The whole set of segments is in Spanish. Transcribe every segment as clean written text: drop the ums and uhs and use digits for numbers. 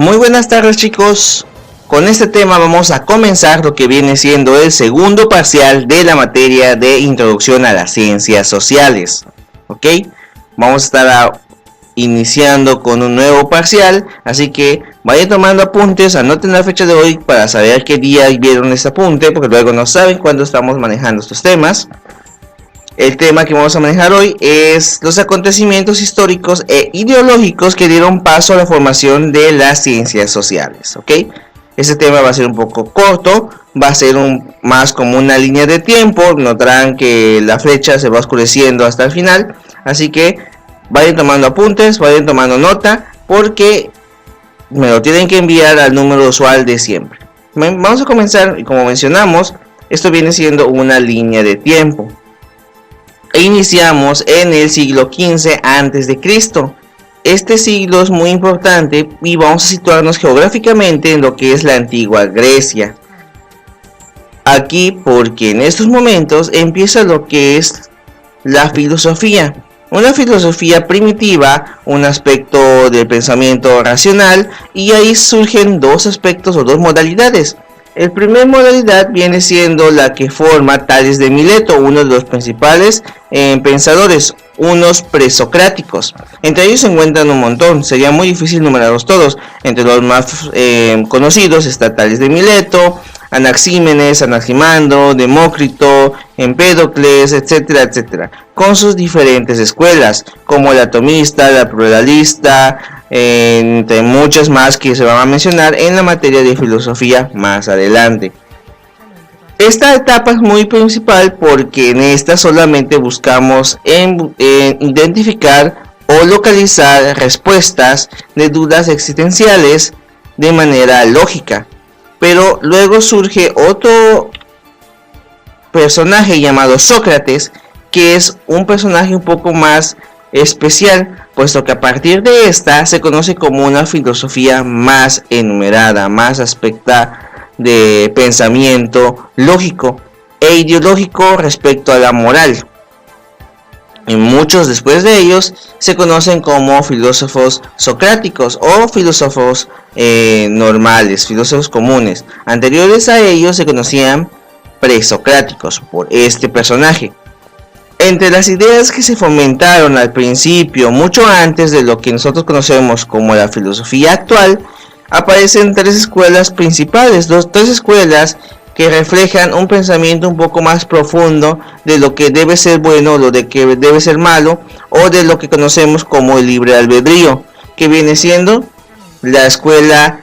Muy buenas tardes, chicos. Con este tema vamos a comenzar lo que viene siendo el segundo parcial de la materia de Introducción a las Ciencias Sociales. ¿Ok? Vamos a estar iniciando con un nuevo parcial, así que vayan tomando apuntes, anoten la fecha de hoy para saber qué día vieron este apunte, porque luego no saben cuándo estamos manejando estos temas. El tema que vamos a manejar hoy es los acontecimientos históricos e ideológicos que dieron paso a la formación de las ciencias sociales, ¿ok? Este tema va a ser un poco corto, va a ser más como una línea de tiempo, notarán que la flecha se va oscureciendo hasta el final, así que vayan tomando apuntes, vayan tomando nota, porque me lo tienen que enviar al número usual de siempre. Vamos a comenzar, y como mencionamos, esto viene siendo una línea de tiempo. Iniciamos en el siglo XV a.C. Este siglo es muy importante y vamos a situarnos geográficamente en lo que es la antigua Grecia. Aquí porque en estos momentos empieza lo que es la filosofía. Una filosofía primitiva, un aspecto del pensamiento racional, y ahí surgen dos aspectos o dos modalidades. El primer modalidad viene siendo la que forma Tales de Mileto, uno de los principales pensadores, unos presocráticos. Entre ellos se encuentran un montón, sería muy difícil numerarlos todos. Entre los más conocidos está Tales de Mileto, Anaxímenes, Anaximandro, Demócrito, Empédocles, etcétera, etcétera, con sus diferentes escuelas, como el atomista, la pluralista, entre muchas más que se van a mencionar en la materia de filosofía más adelante. Esta etapa es muy principal porque en esta solamente buscamos identificar o localizar respuestas de dudas existenciales de manera lógica. Pero luego surge otro personaje llamado Sócrates, que es un personaje un poco más especial, puesto que a partir de esta se conoce como una filosofía más enumerada, más aspecta de pensamiento lógico e ideológico respecto a la moral. Y muchos después de ellos se conocen como filósofos socráticos o filósofos normales, filósofos comunes. Anteriores a ellos se conocían presocráticos por este personaje. Entre las ideas que se fomentaron al principio, mucho antes de lo que nosotros conocemos como la filosofía actual, aparecen tres escuelas principales, tres escuelas que reflejan un pensamiento un poco más profundo de lo que debe ser bueno, lo de que debe ser malo, o de lo que conocemos como el libre albedrío, que viene siendo la escuela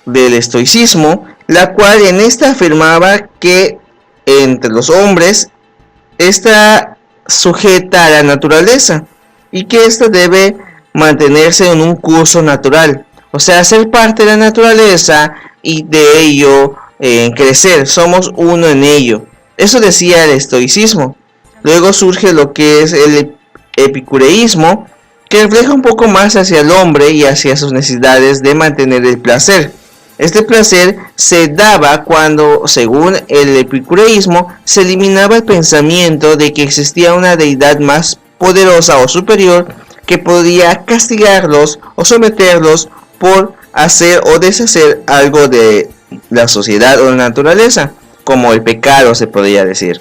del estoicismo, la cual en esta afirmaba que entre los hombres está sujeta a la naturaleza y que ésta debe mantenerse en un curso natural, o sea, ser parte de la naturaleza y de ello crecer, somos uno en ello. Eso decía el estoicismo. Luego surge lo que es el epicureísmo, que refleja un poco más hacia el hombre y hacia sus necesidades de mantener el placer. Este placer se daba cuando, según el epicureísmo, se eliminaba el pensamiento de que existía una deidad más poderosa o superior que podía castigarlos o someterlos por hacer o deshacer algo de la sociedad o la naturaleza, como el pecado se podría decir.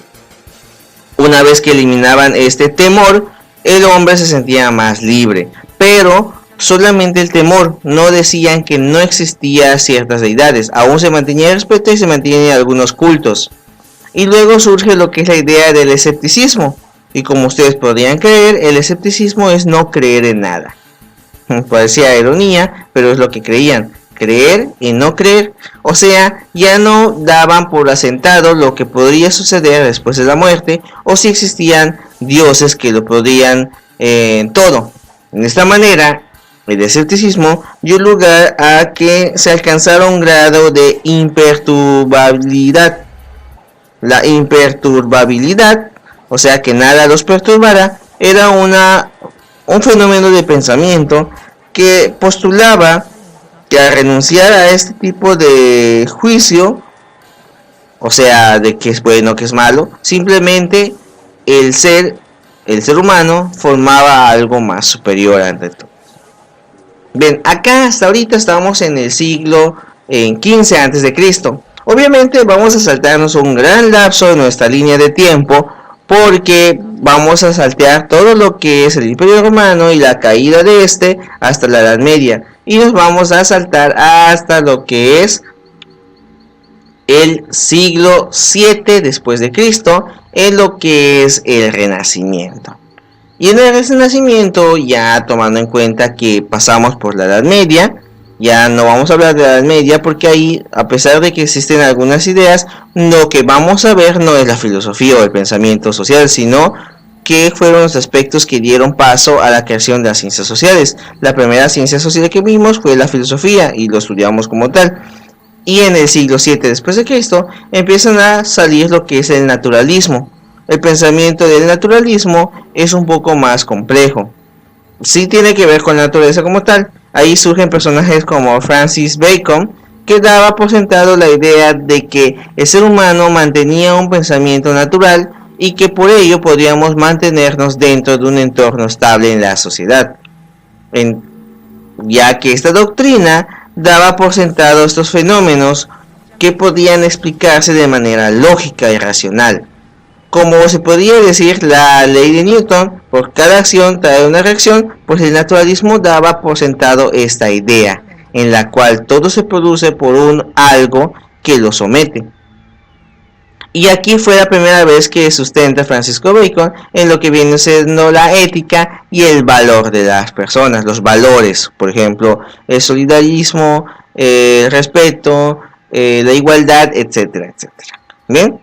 Una vez que eliminaban este temor, el hombre se sentía más libre, pero solamente el temor, no decían que no existía ciertas deidades, aún se mantenía el respeto y se mantienen algunos cultos. Y luego surge lo que es la idea del escepticismo, y como ustedes podrían creer, el escepticismo es no creer en nada. Parecía ironía, pero es lo que creían, creer y no creer, o sea, ya no daban por asentado lo que podría suceder después de la muerte, o si existían dioses que lo podían todo. De esta manera, el escepticismo dio lugar a que se alcanzara un grado de imperturbabilidad. La imperturbabilidad, o sea que nada los perturbara, era un fenómeno de pensamiento que postulaba que al renunciar a este tipo de juicio, o sea, de que es bueno, que es malo, simplemente el ser humano formaba algo más superior ante todo. Bien, acá hasta ahorita estamos en el siglo XV antes de Cristo. Obviamente vamos a saltarnos un gran lapso de nuestra línea de tiempo porque vamos a saltear todo lo que es el Imperio Romano y la caída de este hasta la Edad Media, y nos vamos a saltar hasta lo que es el siglo VII después de Cristo, en lo que es el Renacimiento. Y en el Renacimiento, ya tomando en cuenta que pasamos por la Edad Media, ya no vamos a hablar de la Edad Media porque ahí, a pesar de que existen algunas ideas, lo que vamos a ver no es la filosofía o el pensamiento social, sino que fueron los aspectos que dieron paso a la creación de las ciencias sociales. La primera ciencia social que vimos fue la filosofía y lo estudiamos como tal. Y en el siglo VII después de Cristo empiezan a salir lo que es el naturalismo. El pensamiento del naturalismo es un poco más complejo. Sí tiene que ver con la naturaleza como tal. Ahí surgen personajes como Francis Bacon, que daba por sentado la idea de que el ser humano mantenía un pensamiento natural y que por ello podríamos mantenernos dentro de un entorno estable en la sociedad. Ya que esta doctrina daba por sentado estos fenómenos que podían explicarse de manera lógica y racional. Como se podría decir la ley de Newton, por cada acción trae una reacción, pues el naturalismo daba por sentado esta idea, en la cual todo se produce por un algo que lo somete. Y aquí fue la primera vez que sustenta Francisco Bacon en lo que viene siendo la ética y el valor de las personas, los valores, por ejemplo, el solidarismo, el respeto, la igualdad, etcétera, etcétera. ¿Bien?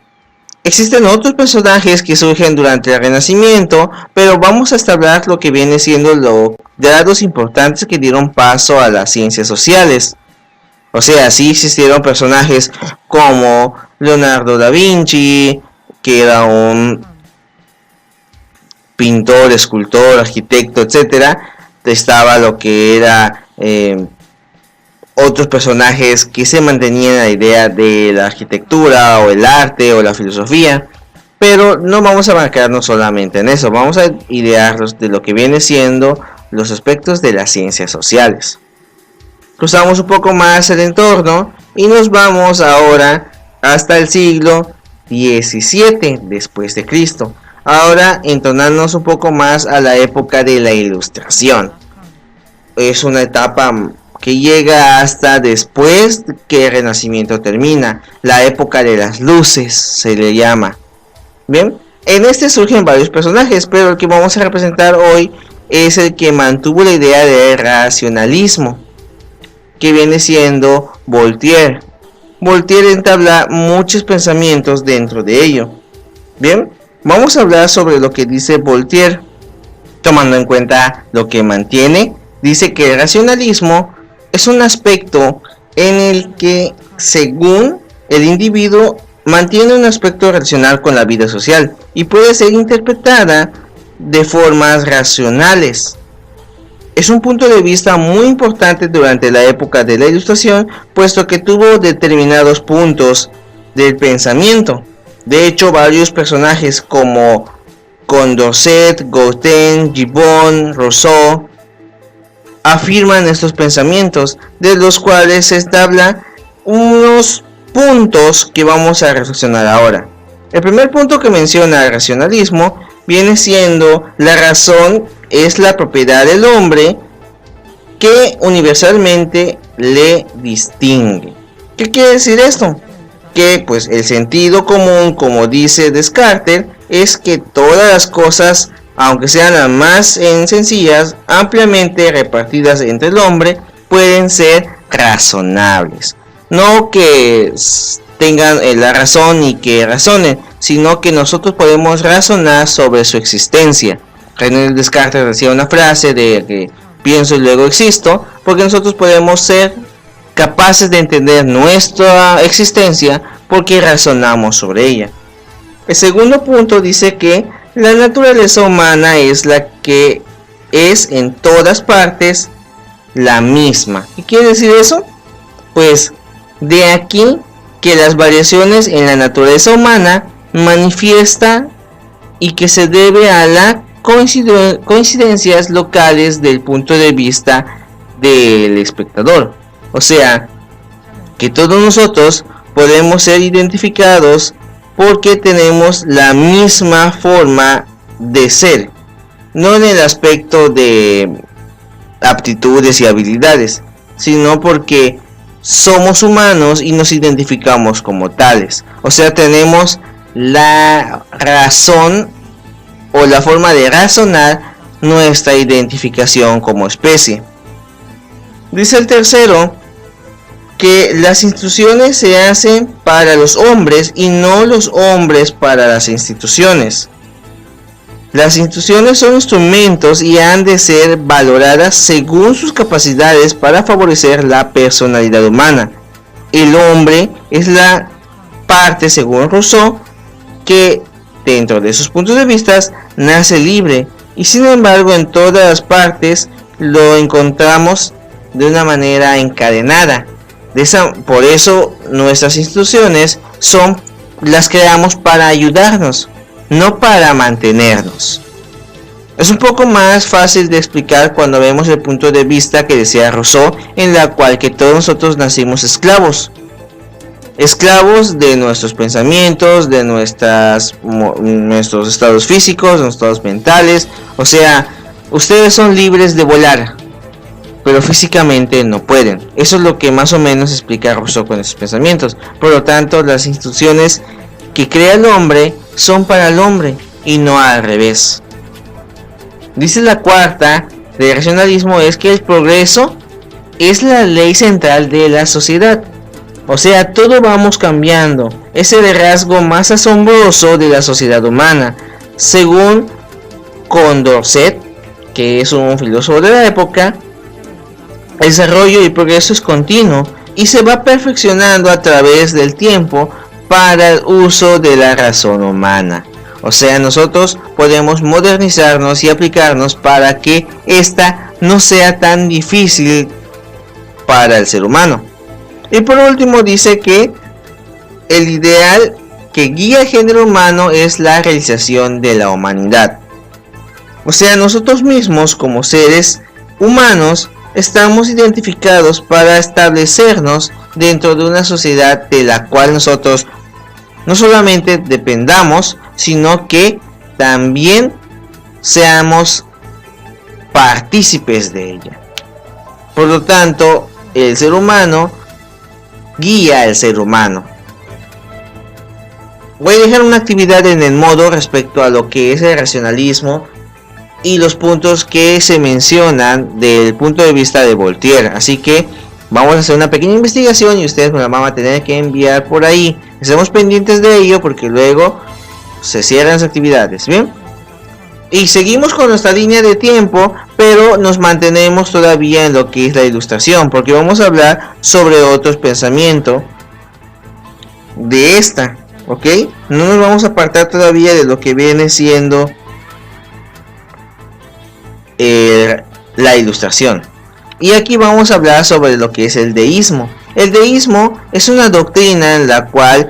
Existen otros personajes que surgen durante el Renacimiento, pero vamos a establecer lo que viene siendo los grados importantes que dieron paso a las ciencias sociales. O sea, sí existieron personajes como Leonardo da Vinci, que era un pintor, escultor, arquitecto, etcétera. Estaba lo que era otros personajes que se mantenían en la idea de la arquitectura o el arte o la filosofía, pero no vamos a marcarnos solamente en eso, vamos a idear de lo que viene siendo los aspectos de las ciencias sociales. Cruzamos un poco más el entorno y nos vamos ahora hasta el siglo XVII después de Cristo. Ahora entonarnos un poco más a la época de la Ilustración. Es una etapa que llega hasta después que el Renacimiento termina, la época de las luces se le llama. Bien, en este surgen varios personajes, pero el que vamos a representar hoy es el que mantuvo la idea del racionalismo, que viene siendo Voltaire. Voltaire entabla muchos pensamientos dentro de ello. Bien, vamos a hablar sobre lo que dice Voltaire, tomando en cuenta lo que mantiene. Dice que el racionalismo es un aspecto en el que, según el individuo, mantiene un aspecto relacional con la vida social y puede ser interpretada de formas racionales. Es un punto de vista muy importante durante la época de la Ilustración, puesto que tuvo determinados puntos del pensamiento. De hecho, varios personajes como Condorcet, Gauteng, Gibbon, Rousseau afirman estos pensamientos, de los cuales se establecen unos puntos que vamos a reflexionar ahora. El primer punto que menciona el racionalismo viene siendo: la razón es la propiedad del hombre que universalmente le distingue. ¿Qué quiere decir esto? Que pues el sentido común, como dice Descartes, es que todas las cosas, aunque sean las más sencillas, ampliamente repartidas entre el hombre, pueden ser razonables. No que tengan la razón y que razonen, sino que nosotros podemos razonar sobre su existencia. René Descartes decía una frase de que pienso y luego existo, porque nosotros podemos ser capaces de entender nuestra existencia porque razonamos sobre ella. El segundo punto dice que la naturaleza humana es la que es en todas partes la misma. ¿Qué quiere decir eso? Pues de aquí que las variaciones en la naturaleza humana manifiesta y que se debe a la coincidencias locales del punto de vista del espectador. O sea, que todos nosotros podemos ser identificados porque tenemos la misma forma de ser, no en el aspecto de aptitudes y habilidades, sino porque somos humanos y nos identificamos como tales. O sea, tenemos la razón o la forma de razonar nuestra identificación como especie. Dice el tercero que las instituciones se hacen para los hombres y no los hombres para las instituciones. Las instituciones son instrumentos y han de ser valoradas según sus capacidades para favorecer la personalidad humana. El hombre es la parte, según Rousseau, que dentro de sus puntos de vista nace libre, y sin embargo en todas las partes lo encontramos de una manera encadenada. Por eso nuestras instituciones las creamos para ayudarnos, no para mantenernos. Es un poco más fácil de explicar cuando vemos el punto de vista que decía Rousseau, en la cual que todos nosotros nacimos esclavos de nuestros pensamientos, de nuestros estados físicos, nuestros estados mentales. O sea, ustedes son libres de volar, pero físicamente no pueden. Eso es lo que más o menos explica Rousseau con esos pensamientos. Por lo tanto, las instituciones que crea el hombre son para el hombre y no al revés. Dice la cuarta del racionalismo es que el progreso es la ley central de la sociedad. O sea, todo vamos cambiando. Es el rasgo más asombroso de la sociedad humana. Según Condorcet, que es un filósofo de la época, el desarrollo y progreso es continuo y se va perfeccionando a través del tiempo para el uso de la razón humana. O sea, nosotros podemos modernizarnos y aplicarnos para que esta no sea tan difícil para el ser humano. Y por último dice que el ideal que guía el género humano es la realización de la humanidad. O sea, nosotros mismos como seres humanos estamos identificados para establecernos dentro de una sociedad de la cual nosotros no solamente dependamos, sino que también seamos partícipes de ella. Por lo tanto, el ser humano guía al ser humano. Voy a dejar una actividad en el modo respecto a lo que es el racionalismo y los puntos que se mencionan del punto de vista de Voltaire. Así que vamos a hacer una pequeña investigación y ustedes me la van a tener que enviar por ahí. Estemos pendientes de ello porque luego se cierran las actividades, ¿bien? Y seguimos con nuestra línea de tiempo, pero nos mantenemos todavía en lo que es la ilustración, porque vamos a hablar sobre otros pensamientos de esta, ¿ok? No nos vamos a apartar todavía de lo que viene siendo la ilustración. Y aquí vamos a hablar sobre lo que es el deísmo. El deísmo es una doctrina en la cual,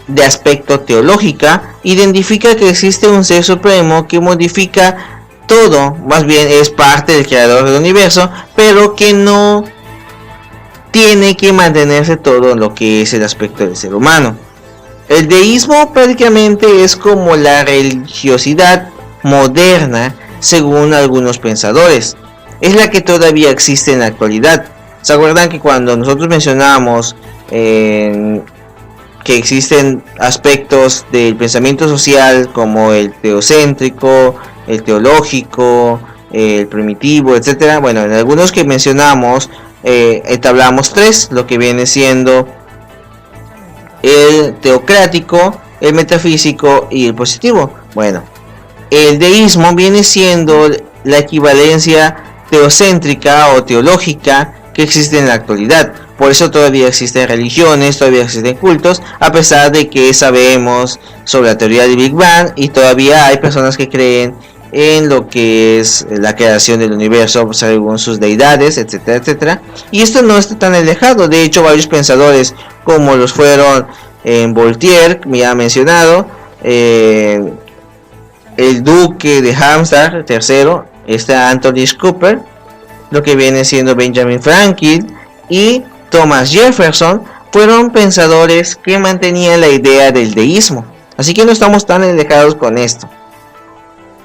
de aspecto teológica, identifica que existe un ser supremo que modifica todo, más bien es parte del creador del universo, pero que no tiene que mantenerse todo en lo que es el aspecto del ser humano. El deísmo prácticamente es como la religiosidad moderna, según algunos pensadores. Es la que todavía existe en la actualidad. ¿Se acuerdan que cuando nosotros mencionamos que existen aspectos del pensamiento social como el teocéntrico, el teológico, el primitivo, etcétera? Bueno, en algunos que mencionamos entablamos tres, lo que viene siendo el teocrático, el metafísico y el positivo. Bueno, el deísmo viene siendo la equivalencia teocéntrica o teológica que existe en la actualidad. Por eso todavía existen religiones, todavía existen cultos, a pesar de que sabemos sobre la teoría del Big Bang y todavía hay personas que creen en lo que es la creación del universo según sus deidades, etcétera, etcétera. Y esto no está tan alejado. De hecho, varios pensadores como los fueron Voltaire, me ha mencionado, el duque de Hampshire III, Anthony Cooper, lo que viene siendo Benjamin Franklin y Thomas Jefferson, fueron pensadores que mantenían la idea del deísmo. Así que no estamos tan alejados con esto.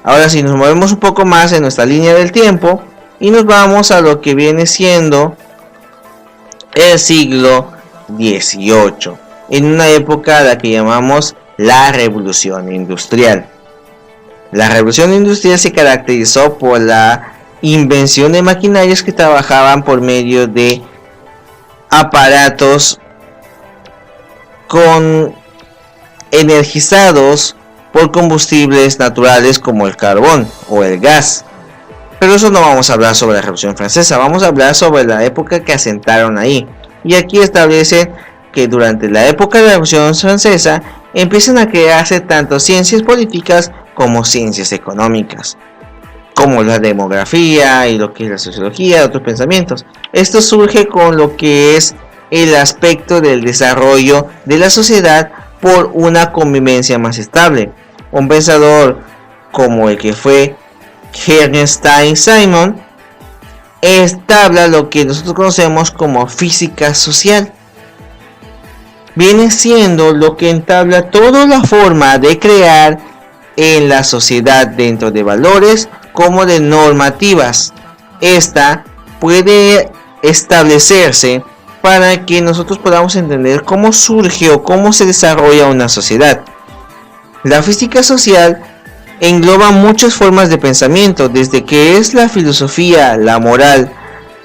Ahora si nos movemos un poco más en nuestra línea del tiempo y nos vamos a lo que viene siendo el siglo XVIII, en una época a la que llamamos la Revolución Industrial. La Revolución Industrial se caracterizó por la invención de maquinarias que trabajaban por medio de aparatos energizados por combustibles naturales como el carbón o el gas. Pero eso no vamos a hablar sobre la Revolución Francesa, vamos a hablar sobre la época que asentaron ahí. Y aquí establecen que durante la época de la Revolución Francesa empiezan a crearse tanto ciencias políticas como ciencias económicas, como la demografía y lo que es la sociología y otros pensamientos. Esto surge con lo que es el aspecto del desarrollo de la sociedad por una convivencia más estable. Un pensador como el que fue Ernest Simon establa lo que nosotros conocemos como física social. Viene siendo lo que entabla toda la forma de crear en la sociedad dentro de valores como de normativas. Esta puede establecerse para que nosotros podamos entender cómo surge o cómo se desarrolla una sociedad. La física social engloba muchas formas de pensamiento, desde que es la filosofía, la moral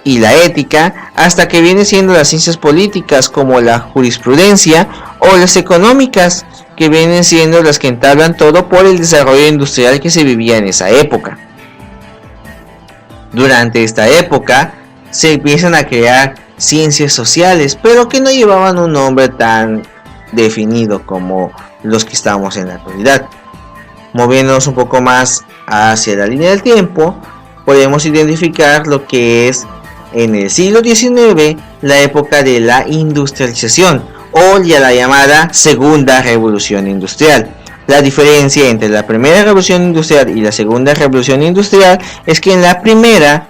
y la ética, hasta que viene siendo las ciencias políticas como la jurisprudencia o las económicas, que vienen siendo las que entablan todo por el desarrollo industrial que se vivía en esa época. Durante esta época se empiezan a crear ciencias sociales, pero que no llevaban un nombre tan definido como los que estamos en la actualidad. Moviéndonos un poco más hacia la línea del tiempo, podemos identificar lo que es en el siglo XIX la época de la industrialización o ya la llamada segunda revolución industrial. La diferencia entre la primera revolución industrial y la segunda revolución industrial es que en la primera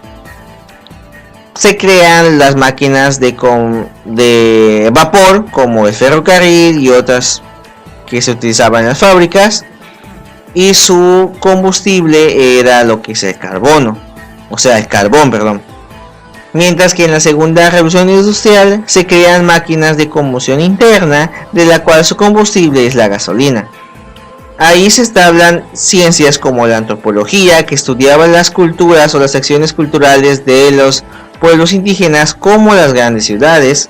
se crean las máquinas de vapor como el ferrocarril y otras que se utilizaban en las fábricas, y su combustible era lo que es el carbón, perdón. Mientras que en la segunda revolución industrial se crean máquinas de combustión interna, de la cual su combustible es la gasolina. Ahí se establecen ciencias como la antropología, que estudiaba las culturas o las acciones culturales de los pueblos indígenas como las grandes ciudades,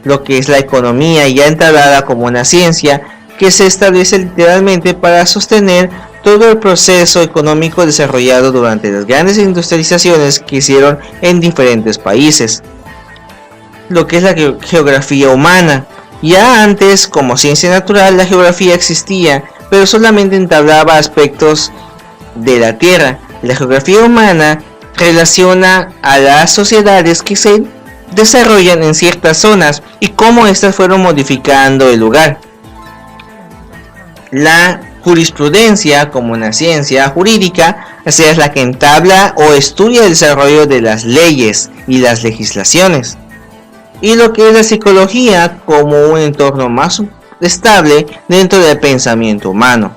lo que es la economía ya entablada como una ciencia que se establece literalmente para sostener todo el proceso económico desarrollado durante las grandes industrializaciones que hicieron en diferentes países. Lo que es la geografía humana. Ya antes, como ciencia natural, la geografía existía, pero solamente entablaba aspectos de la Tierra. La geografía humana relaciona a las sociedades que se desarrollan en ciertas zonas y cómo estas fueron modificando el lugar. La jurisprudencia, como una ciencia jurídica, es la que entabla o estudia el desarrollo de las leyes y las legislaciones. Y lo que es la psicología, como un entorno más estable dentro del pensamiento humano.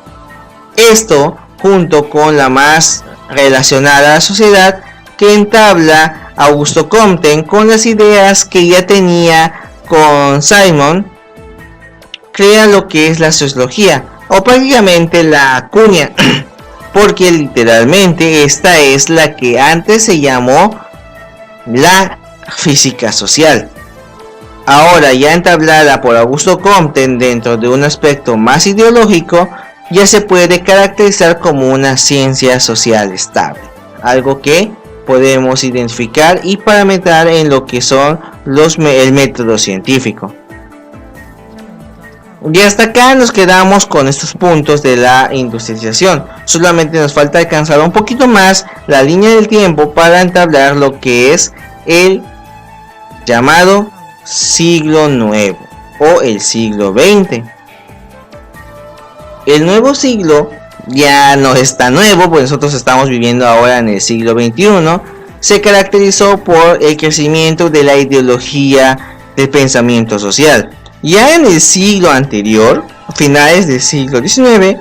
Esto, junto con la más relacionada a la sociedad, que entabla Augusto Comte con las ideas que ya tenía con Simon, crea lo que es la sociología, o prácticamente la acuña, porque literalmente esta es la que antes se llamó la física social. Ahora ya entablada por Augusto Comte dentro de un aspecto más ideológico, ya se puede caracterizar como una ciencia social estable, algo que podemos identificar y parametrar en lo que son el método científico. Y hasta acá nos quedamos con estos puntos de la industrialización. Solamente nos falta alcanzar un poquito más la línea del tiempo para entablar lo que es el llamado siglo nuevo o el siglo XX. El nuevo siglo ya no está nuevo, pues nosotros estamos viviendo ahora en el siglo XXI, se caracterizó por el crecimiento de la ideología del pensamiento social. Ya en el siglo anterior, finales del siglo XIX,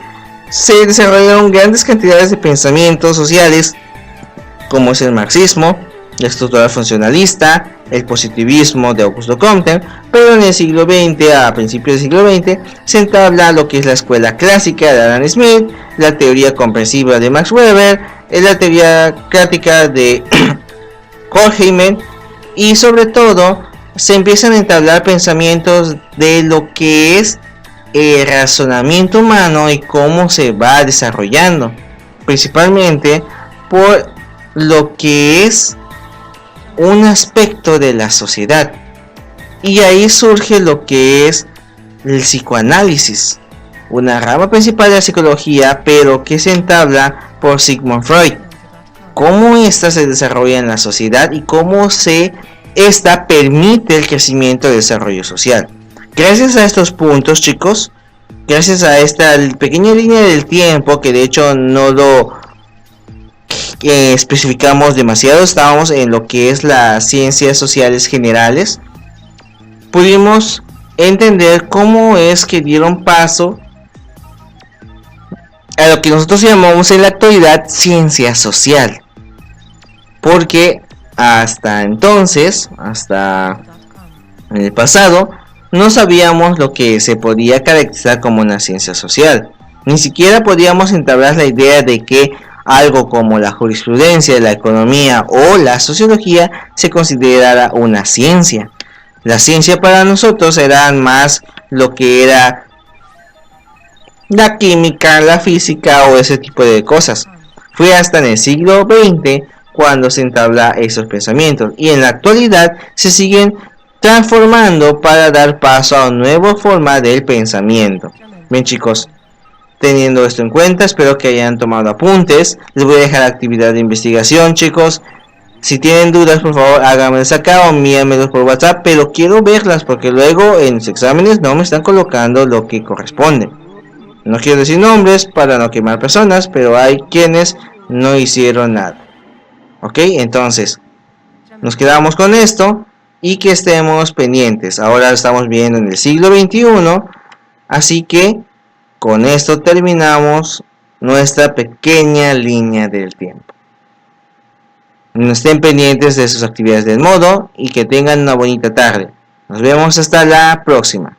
se desarrollaron grandes cantidades de pensamientos sociales, como es el marxismo, la estructura funcionalista, el positivismo de Augusto Comte, pero en el siglo XX, a principios del siglo XX, se entabla lo que es la escuela clásica de Adam Smith, la teoría comprensiva de Max Weber, la teoría crítica de Horkheimer, y sobre todo se empiezan a entablar pensamientos de lo que es el razonamiento humano y cómo se va desarrollando, principalmente por lo que es un aspecto de la sociedad, y ahí surge lo que es el psicoanálisis, una rama principal de la psicología, pero que se entabla por Sigmund Freud, cómo ésta se desarrolla en la sociedad y cómo esta permite el crecimiento y desarrollo social. Gracias a estos puntos, chicos, gracias a esta pequeña línea del tiempo, que de hecho no lo especificamos demasiado, estábamos en lo que es las ciencias sociales generales, pudimos entender cómo es que dieron paso a lo que nosotros llamamos en la actualidad ciencia social, porque hasta entonces, hasta en el pasado, no sabíamos lo que se podía caracterizar como una ciencia social, ni siquiera podíamos entablar la idea de que algo como la jurisprudencia, la economía o la sociología se considerara una ciencia. La ciencia para nosotros era más lo que era la química, la física o ese tipo de cosas. Fue hasta en el siglo XX cuando se entabla esos pensamientos, y en la actualidad se siguen transformando para dar paso a una nueva forma del pensamiento. Bien, chicos, teniendo esto en cuenta, espero que hayan tomado apuntes. Les voy a dejar actividad de investigación, chicos. Si tienen dudas, por favor, háganmelas acá o envíenmelos por WhatsApp, pero quiero verlas porque luego en los exámenes no me están colocando lo que corresponde. No quiero decir nombres para no quemar personas, pero hay quienes no hicieron nada. Ok, entonces nos quedamos con esto y que estemos pendientes. Ahora estamos viendo en el siglo XXI, así que con esto terminamos nuestra pequeña línea del tiempo. No estén pendientes de sus actividades del modo y que tengan una bonita tarde. Nos vemos hasta la próxima.